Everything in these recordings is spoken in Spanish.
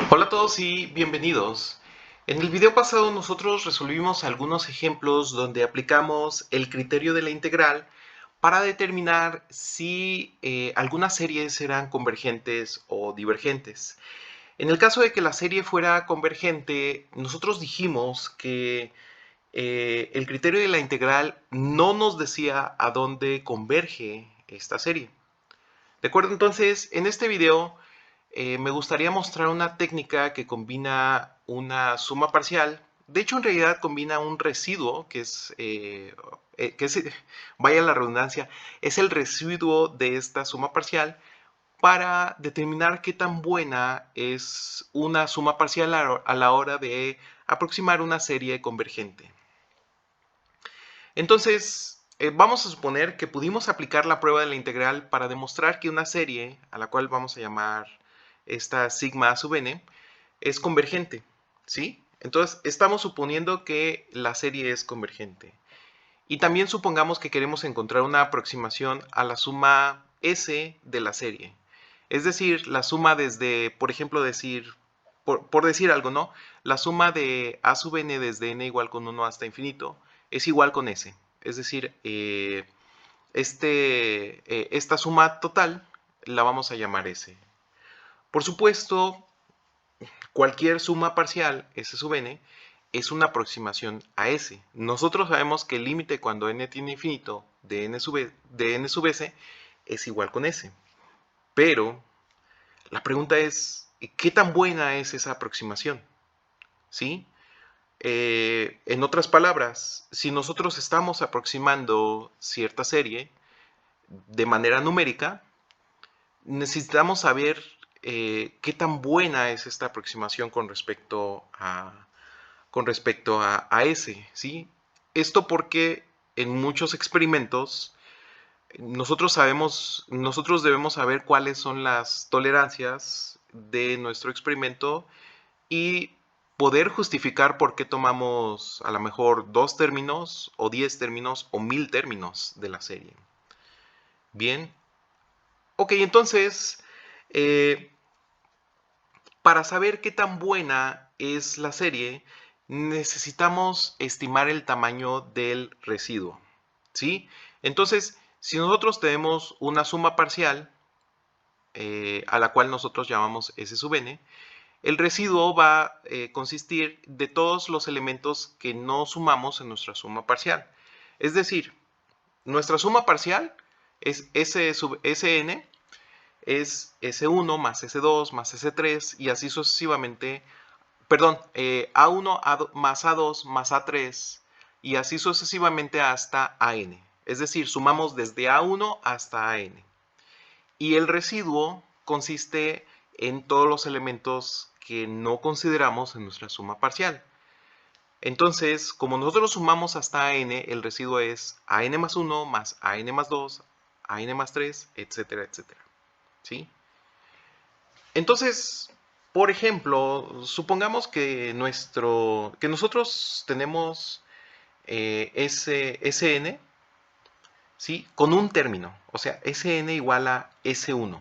Hola a todos y bienvenidos. En el video pasado nosotros resolvimos algunos ejemplos donde aplicamos el criterio de la integral para determinar si algunas series eran convergentes o divergentes. En el caso de que la serie fuera convergente, nosotros dijimos que el criterio de la integral no nos decía a dónde converge esta serie. ¿De acuerdo? Entonces, en este video me gustaría mostrar una técnica que combina una suma parcial. De hecho, en realidad combina un residuo, vaya la redundancia, es el residuo de esta suma parcial para determinar qué tan buena es una suma parcial a la hora de aproximar una serie convergente. Entonces, vamos a suponer que pudimos aplicar la prueba de la integral para demostrar que una serie, a la cual vamos a llamar esta sigma a sub n, es convergente, ¿sí? Entonces, estamos suponiendo que la serie es convergente. Y también supongamos que queremos encontrar una aproximación a la suma S de la serie. Es decir, la suma desde, por ejemplo, por decir algo, ¿no? La suma de a sub n desde n igual con 1 hasta infinito es igual con S. Es decir, esta suma total la vamos a llamar S. Por supuesto, cualquier suma parcial, S sub n, es una aproximación a S. Nosotros sabemos que el límite cuando n tiene infinito de n sub s es igual con S. Pero la pregunta es, ¿qué tan buena es esa aproximación? ¿Sí? En otras palabras, si nosotros estamos aproximando cierta serie de manera numérica, necesitamos saber qué tan buena es esta aproximación con respecto a S, ¿sí? Esto porque en muchos experimentos nosotros debemos saber cuáles son las tolerancias de nuestro experimento y poder justificar por qué tomamos a lo mejor 2 términos o 10 términos o 1000 términos de la serie. Bien, ok, entonces, eh, para saber qué tan buena es la serie, necesitamos estimar el tamaño del residuo, ¿sí? Entonces, si nosotros tenemos una suma parcial, a la cual nosotros llamamos S sub n, el residuo va a consistir de todos los elementos que no sumamos en nuestra suma parcial. Es decir, nuestra suma parcial es S sub Sn, es S1 más S2 más S3 y así sucesivamente, perdón, A1 más A2 más A3 y así sucesivamente hasta AN. Es decir, sumamos desde A1 hasta AN. Y el residuo consiste en todos los elementos que no consideramos en nuestra suma parcial. Entonces, como nosotros sumamos hasta n, el residuo es an más 1 más an más 2, an más 3, etcétera, etcétera. ¿Sí? Entonces, por ejemplo, supongamos que nosotros tenemos Sn, ¿sí? Con un término, o sea, Sn igual a S1.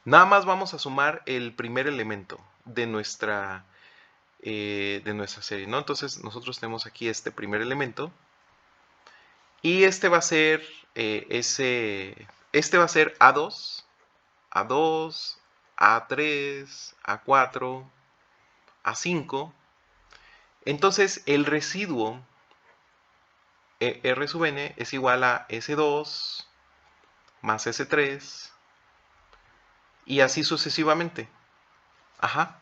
Nada más vamos a sumar el primer elemento de nuestra serie, ¿no? Entonces nosotros tenemos aquí este primer elemento y este va a ser este va a ser A2, A2, A3, A4, A5. Entonces el residuo R sub n es igual a S2 más S3 y así sucesivamente. Ajá.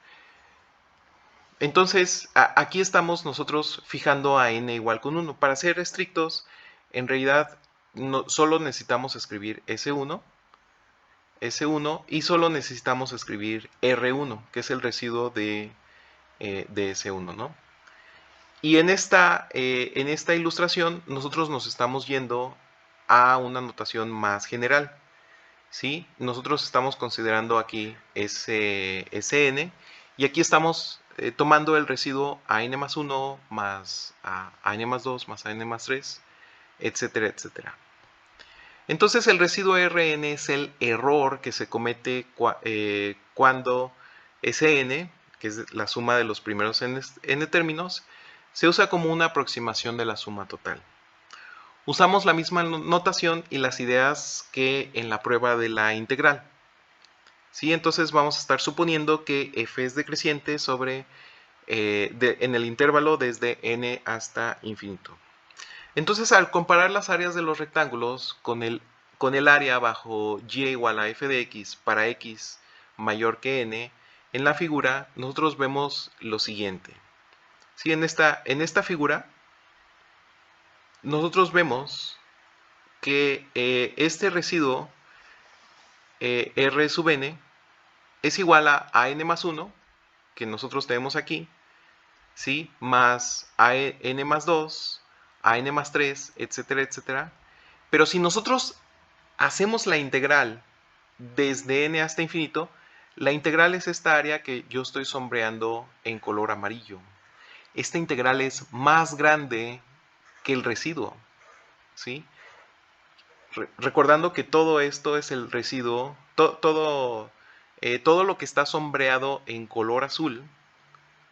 Entonces, aquí estamos nosotros fijando a n igual con 1. Para ser estrictos, en realidad solo necesitamos escribir S1 y solo necesitamos escribir R1, que es el residuo de S1, ¿no? Y en esta ilustración nosotros nos estamos yendo a una notación más general, ¿sí? Nosotros estamos considerando aquí Sn y aquí estamos tomando el residuo an más 1 más an más 2 más an más 3, etcétera, etcétera. Entonces el residuo Rn es el error que se comete cuando Sn que es la suma de los primeros n términos, se usa como una aproximación de la suma total. Usamos la misma notación y las ideas que en la prueba de la integral. ¿Sí? Entonces vamos a estar suponiendo que f es decreciente sobre, en el intervalo desde n hasta infinito. Entonces, al comparar las áreas de los rectángulos con el área bajo y igual a f de x para x mayor que n, en la figura nosotros vemos lo siguiente. ¿Sí? En esta figura nosotros vemos que este residuo r sub n es igual a n más 1, que nosotros tenemos aquí, ¿sí? Más a n más 2, a n más 3, etcétera, etcétera. Pero si nosotros hacemos la integral desde n hasta infinito, la integral es esta área que yo estoy sombreando en color amarillo. Esta integral es más grande que el residuo, ¿sí? Recordando que todo esto es el residuo, todo lo que está sombreado en color azul,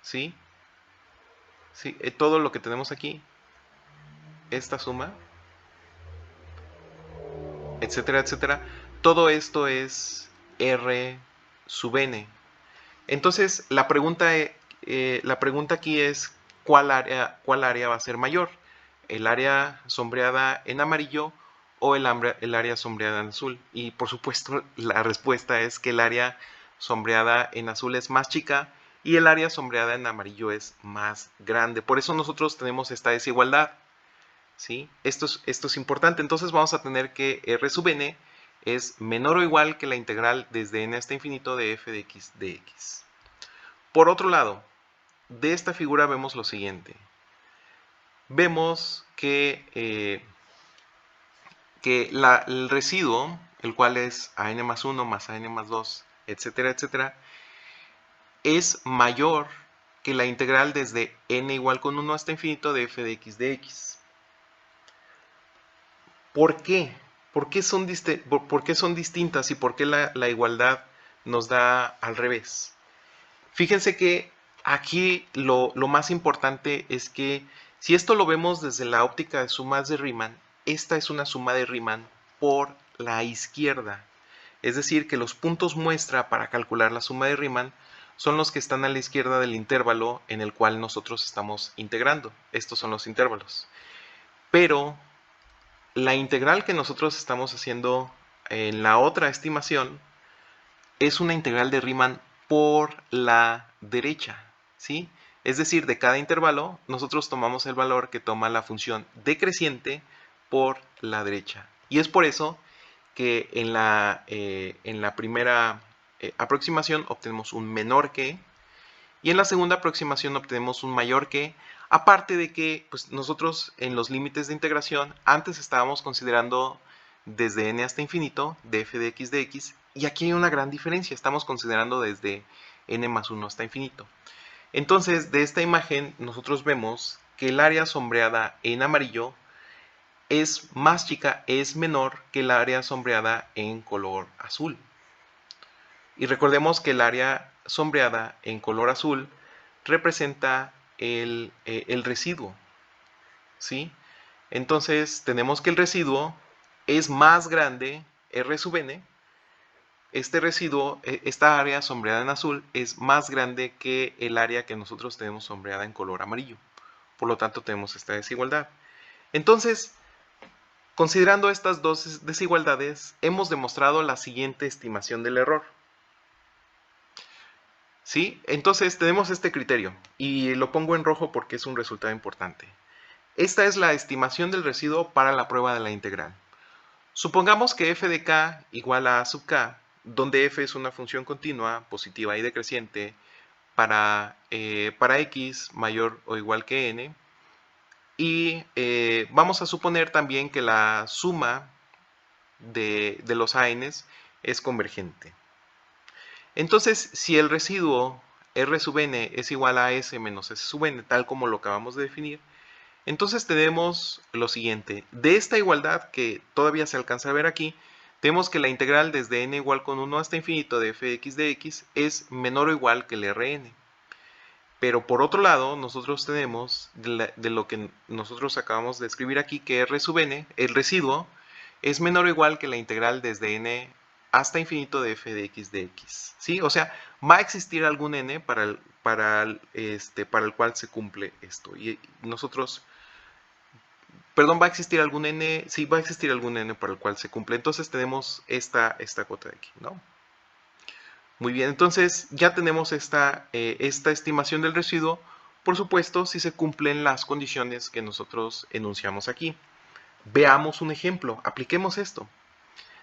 ¿sí? ¿Sí? Todo lo que tenemos aquí, esta suma, etcétera, etcétera, todo esto es R sub n. Entonces, la pregunta aquí es, ¿cuál área va a ser mayor? ¿El área sombreada en amarillo o el área sombreada en azul? Y por supuesto, la respuesta es que el área sombreada en azul es más chica y el área sombreada en amarillo es más grande. Por eso nosotros tenemos esta desigualdad, ¿sí? Esto es importante. Entonces vamos a tener que R sub n es menor o igual que la integral desde n hasta infinito de f de x de x. Por otro lado, de esta figura vemos lo siguiente. Vemos que el residuo, el cual es a n más 1 más a n más 2, etcétera, etcétera, es mayor que la integral desde n igual con 1 hasta infinito de f de x de x. ¿Por qué? ¿Por qué son distintas y por qué la igualdad nos da al revés? Fíjense que aquí lo más importante es que si esto lo vemos desde la óptica de sumas de Riemann, esta es una suma de Riemann por la izquierda. Es decir, que los puntos muestra para calcular la suma de Riemann son los que están a la izquierda del intervalo en el cual nosotros estamos integrando. Estos son los intervalos. Pero la integral que nosotros estamos haciendo en la otra estimación es una integral de Riemann por la derecha, ¿sí? Es decir, de cada intervalo nosotros tomamos el valor que toma la función decreciente por la derecha. Y es por eso que en la primera aproximación obtenemos un menor que, y en la segunda aproximación obtenemos un mayor que, aparte de que pues, nosotros en los límites de integración antes estábamos considerando desde n hasta infinito de f de x, y aquí hay una gran diferencia, estamos considerando desde n más 1 hasta infinito. Entonces, de esta imagen nosotros vemos que el área sombreada en amarillo es más chica, es menor que el área sombreada en color azul. Y recordemos que el área sombreada en color azul representa el residuo, ¿sí? Entonces tenemos que el residuo es más grande, R sub n. Este residuo, esta área sombreada en azul, es más grande que el área que nosotros tenemos sombreada en color amarillo. Por lo tanto, tenemos esta desigualdad. Entonces, considerando estas dos desigualdades, hemos demostrado la siguiente estimación del error. ¿Sí? Entonces tenemos este criterio y lo pongo en rojo porque es un resultado importante. Esta es la estimación del residuo para la prueba de la integral. Supongamos que f de k igual a sub k, donde f es una función continua, positiva y decreciente para x mayor o igual que n. Y vamos a suponer también que la suma de los ANs es convergente. Entonces, si el residuo R sub n es igual a S menos S sub n, tal como lo acabamos de definir, entonces tenemos lo siguiente. De esta igualdad que todavía se alcanza a ver aquí, tenemos que la integral desde n igual con 1 hasta infinito de f de x es menor o igual que el Rn. Pero por otro lado, nosotros tenemos de lo que nosotros acabamos de escribir aquí, que r sub n, el residuo, es menor o igual que la integral desde n hasta infinito de f de x de x. ¿Sí? O sea, va a existir algún n para el cual se cumple esto. Y nosotros, perdón, va a existir algún n, sí, va a existir algún n para el cual se cumple. Entonces tenemos esta cuota de aquí, ¿no? Muy bien, entonces ya tenemos esta estimación del residuo, por supuesto, si se cumplen las condiciones que nosotros enunciamos aquí. Veamos un ejemplo, apliquemos esto.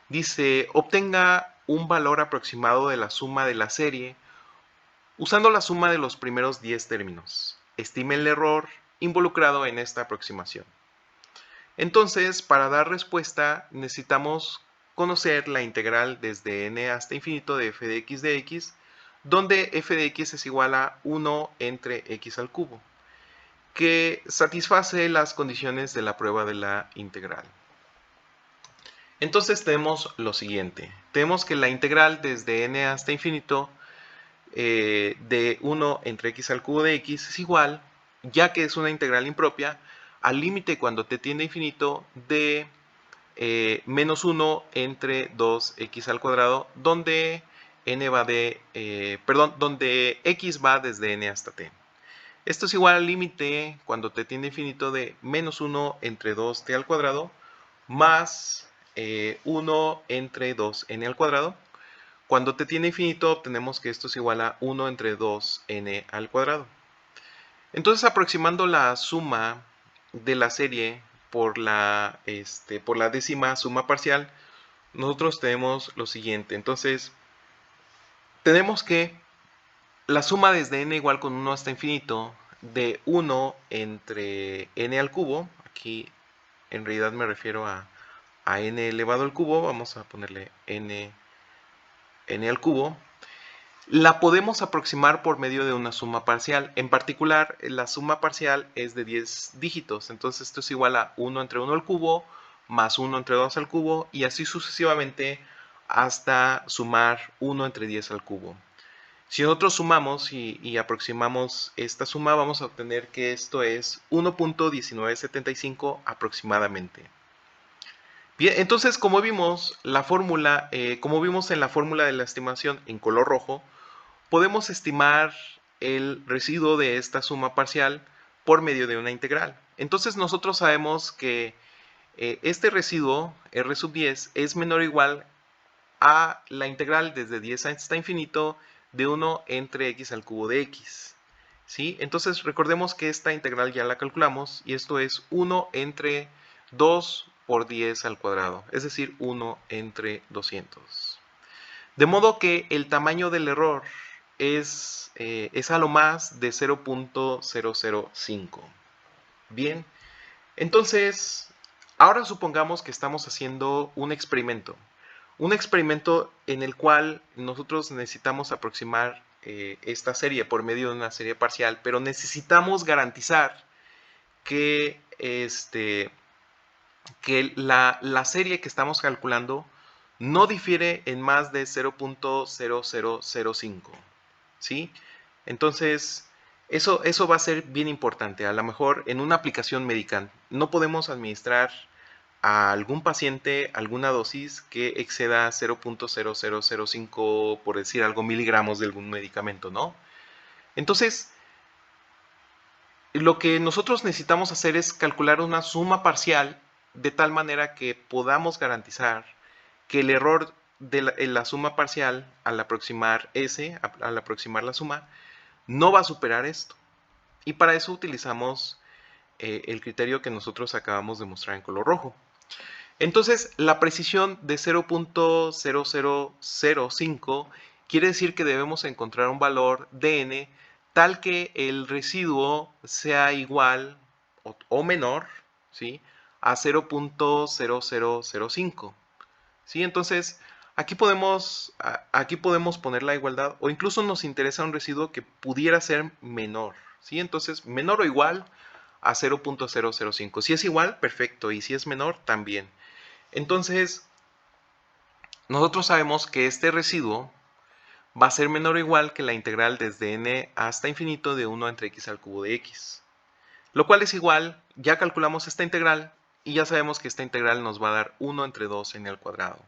Dice, obtenga un valor aproximado de la suma de la serie usando la suma de los primeros 10 términos. Estime el error involucrado en esta aproximación. Entonces, para dar respuesta, necesitamos conocer la integral desde n hasta infinito de f de x, donde f de x es igual a 1 entre x al cubo, que satisface las condiciones de la prueba de la integral. Entonces tenemos lo siguiente. Tenemos que la integral desde n hasta infinito de 1 entre x al cubo de x es igual, ya que es una integral impropia, al límite cuando t tiende a infinito de menos 1 entre 2x al cuadrado, donde n va donde x va desde n hasta t. Esto es igual al límite cuando t tiende a infinito de menos 1 entre 2t al cuadrado más 1 entre 2n al cuadrado. Cuando t tiende a infinito obtenemos que esto es igual a 1 entre 2n al cuadrado. Entonces, aproximando la suma de la serie por la décima suma parcial, nosotros tenemos lo siguiente. Entonces, tenemos que la suma desde n igual con 1 hasta infinito de 1 entre n al cubo, aquí en realidad me refiero a n elevado al cubo, vamos a ponerle n al cubo, la podemos aproximar por medio de una suma parcial. En particular, la suma parcial es de 10 dígitos. Entonces esto es igual a 1 entre 1 al cubo más 1 entre 2 al cubo y así sucesivamente hasta sumar 1 entre 10 al cubo. Si nosotros sumamos y aproximamos esta suma, vamos a obtener que esto es 1.1975 aproximadamente. Bien, entonces como vimos en la fórmula de la estimación en color rojo, podemos estimar el residuo de esta suma parcial por medio de una integral. Entonces nosotros sabemos que este residuo, r sub 10, es menor o igual a la integral desde 10 hasta infinito de 1 entre x al cubo de x. ¿Sí? Entonces recordemos que esta integral ya la calculamos y esto es 1 entre 2 por 10 al cuadrado, es decir, 1 entre 200. De modo que el tamaño del error es a lo más de 0.005. Bien, entonces, ahora supongamos que estamos haciendo un experimento en el cual nosotros necesitamos aproximar esta serie por medio de una serie parcial, pero necesitamos garantizar que, que la serie que estamos calculando no difiere en más de 0.0005. ¿Sí? Entonces, eso va a ser bien importante. A lo mejor en una aplicación médica no podemos administrar a algún paciente alguna dosis que exceda 0.0005, por decir algo, miligramos de algún medicamento, ¿no? Entonces, lo que nosotros necesitamos hacer es calcular una suma parcial de tal manera que podamos garantizar que el error de la suma parcial al aproximar al aproximar la suma, no va a superar esto. Y para eso utilizamos el criterio que nosotros acabamos de mostrar en color rojo. Entonces, la precisión de 0.0005 quiere decir que debemos encontrar un valor de n tal que el residuo sea igual o menor, ¿sí?, a 0.0005. ¿Sí? Entonces, aquí podemos poner la igualdad, o incluso nos interesa un residuo que pudiera ser menor. ¿Sí? Entonces, menor o igual a 0.005. Si es igual, perfecto, y si es menor, también. Entonces, nosotros sabemos que este residuo va a ser menor o igual que la integral desde n hasta infinito de 1 entre x al cubo de x. Lo cual es igual, ya calculamos esta integral y ya sabemos que esta integral nos va a dar 1 entre 2 n al cuadrado.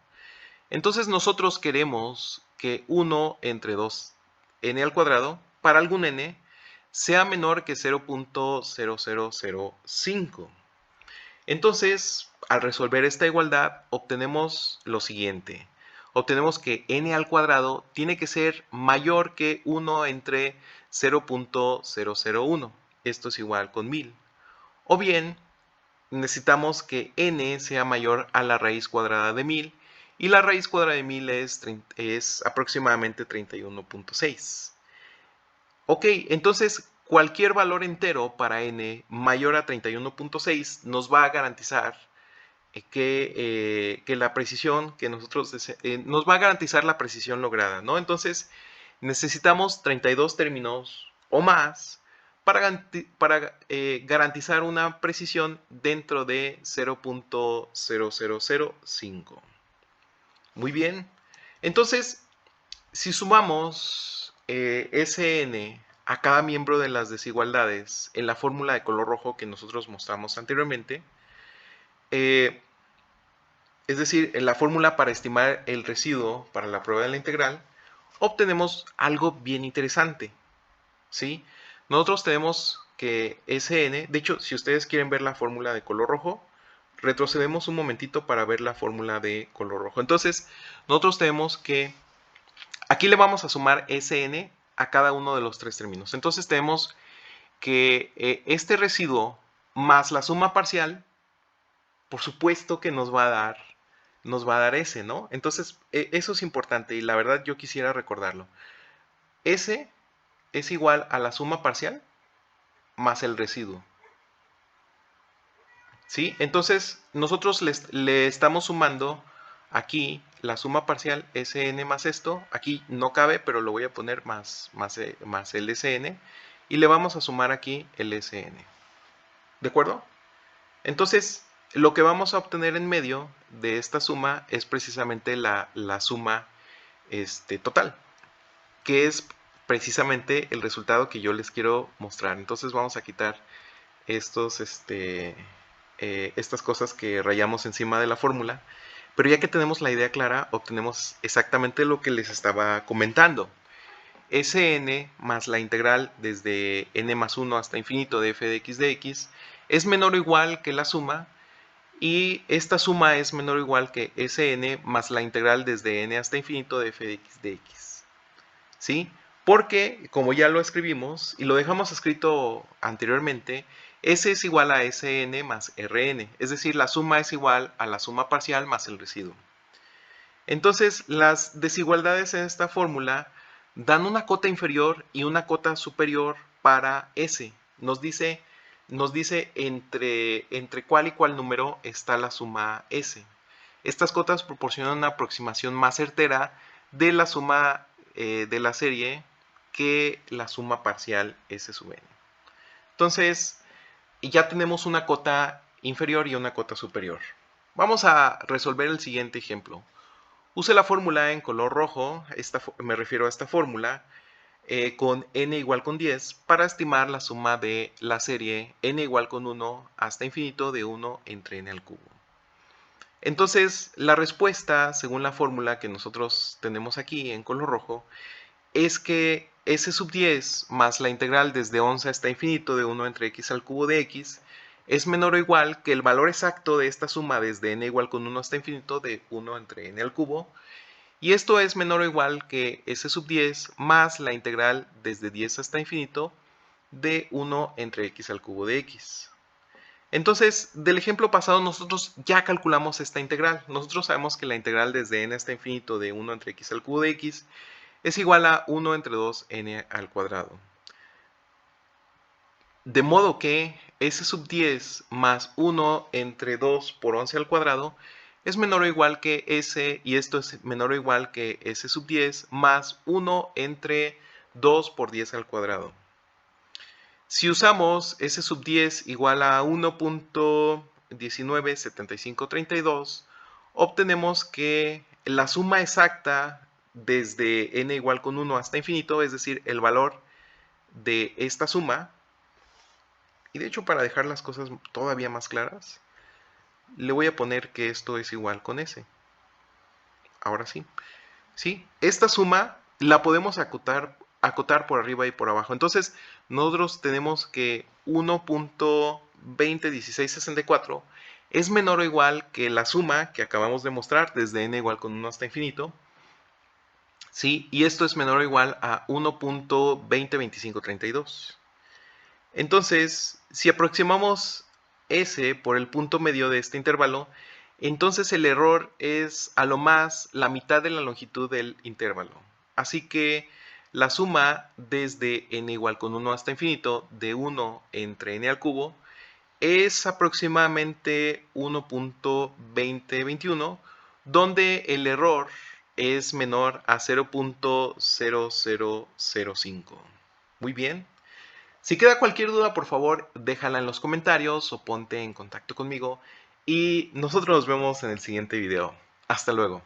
Entonces nosotros queremos que 1 entre 2 n al cuadrado para algún n sea menor que 0.0005. Entonces, al resolver esta igualdad, obtenemos lo siguiente. Obtenemos que n al cuadrado tiene que ser mayor que 1 entre 0.001. Esto es igual con 1000. O bien, necesitamos que n sea mayor a la raíz cuadrada de 1000. Y la raíz cuadrada de 1000 es aproximadamente 31.6. Ok, entonces cualquier valor entero para n mayor a 31.6 nos va a garantizar que la precisión que nosotros nos va a garantizar la precisión lograda, ¿no? Entonces necesitamos 32 términos o más para garantizar una precisión dentro de 0.0005. Muy bien. Entonces, si sumamos Sn a cada miembro de las desigualdades en la fórmula de color rojo que nosotros mostramos anteriormente, es decir, en la fórmula para estimar el residuo para la prueba de la integral, obtenemos algo bien interesante, ¿sí? Nosotros tenemos que Sn, de hecho, si ustedes quieren ver la fórmula de color rojo, retrocedemos un momentito para ver la fórmula de color rojo. Entonces, nosotros tenemos que aquí le vamos a sumar Sn a cada uno de los tres términos. Entonces tenemos que este residuo más la suma parcial, por supuesto que nos va a dar S, ¿no? Entonces eso es importante y la verdad yo quisiera recordarlo. S es igual a la suma parcial más el residuo. ¿Sí? Entonces nosotros le estamos sumando aquí la suma parcial Sn más esto, aquí no cabe, pero lo voy a poner más el Sn, y le vamos a sumar aquí el Sn. ¿De acuerdo? Entonces, lo que vamos a obtener en medio de esta suma es precisamente la suma total, que es precisamente el resultado que yo les quiero mostrar. Entonces vamos a quitar estas cosas que rayamos encima de la fórmula, pero ya que tenemos la idea clara, obtenemos exactamente lo que les estaba comentando. Sn más la integral desde n más 1 hasta infinito de f de x es menor o igual que la suma, y esta suma es menor o igual que Sn más la integral desde n hasta infinito de f de x. ¿Sí? Porque, como ya lo escribimos y lo dejamos escrito anteriormente, S es igual a Sn más Rn, es decir, la suma es igual a la suma parcial más el residuo. Entonces, las desigualdades en esta fórmula dan una cota inferior y una cota superior para S. Nos dice entre cuál y cuál número está la suma S. Estas cotas proporcionan una aproximación más certera de la suma de la serie que la suma parcial S sub n. Entonces, ya tenemos una cota inferior y una cota superior. Vamos a resolver el siguiente ejemplo. Use la fórmula en color rojo, me refiero a esta fórmula, con n igual con 10 para estimar la suma de la serie n igual con 1 hasta infinito de 1 entre n al cubo. Entonces, la respuesta, según la fórmula que nosotros tenemos aquí en color rojo, es que s sub 10 más la integral desde 11 hasta infinito de 1 entre x al cubo de x es menor o igual que el valor exacto de esta suma desde n igual con 1 hasta infinito de 1 entre n al cubo, y esto es menor o igual que s sub 10 más la integral desde 10 hasta infinito de 1 entre x al cubo de x. Entonces, del ejemplo pasado nosotros ya calculamos esta integral. Nosotros sabemos que la integral desde n hasta infinito de 1 entre x al cubo de x es igual a 1 entre 2n al cuadrado. De modo que s sub 10 más 1 entre 2 por 11 al cuadrado es menor o igual que s, y esto es menor o igual que s sub 10 más 1 entre 2 por 10 al cuadrado. Si usamos s sub 10 igual a 1.197532, obtenemos que la suma exacta desde n igual con 1 hasta infinito, es decir, el valor de esta suma. Y de hecho, para dejar las cosas todavía más claras, le voy a poner que esto es igual con s. Ahora sí. ¿Sí? Esta suma la podemos acotar por arriba y por abajo. Entonces, nosotros tenemos que 1.201664 es menor o igual que la suma que acabamos de mostrar desde n igual con 1 hasta infinito. ¿Sí? Y esto es menor o igual a 1.202532. Entonces, si aproximamos S por el punto medio de este intervalo, entonces el error es a lo más la mitad de la longitud del intervalo. Así que la suma desde n igual con 1 hasta infinito de 1 entre n al cubo es aproximadamente 1.2021, donde el error es menor a 0.0005. Muy bien. Si queda cualquier duda, por favor, déjala en los comentarios o ponte en contacto conmigo y nosotros nos vemos en el siguiente video. Hasta luego.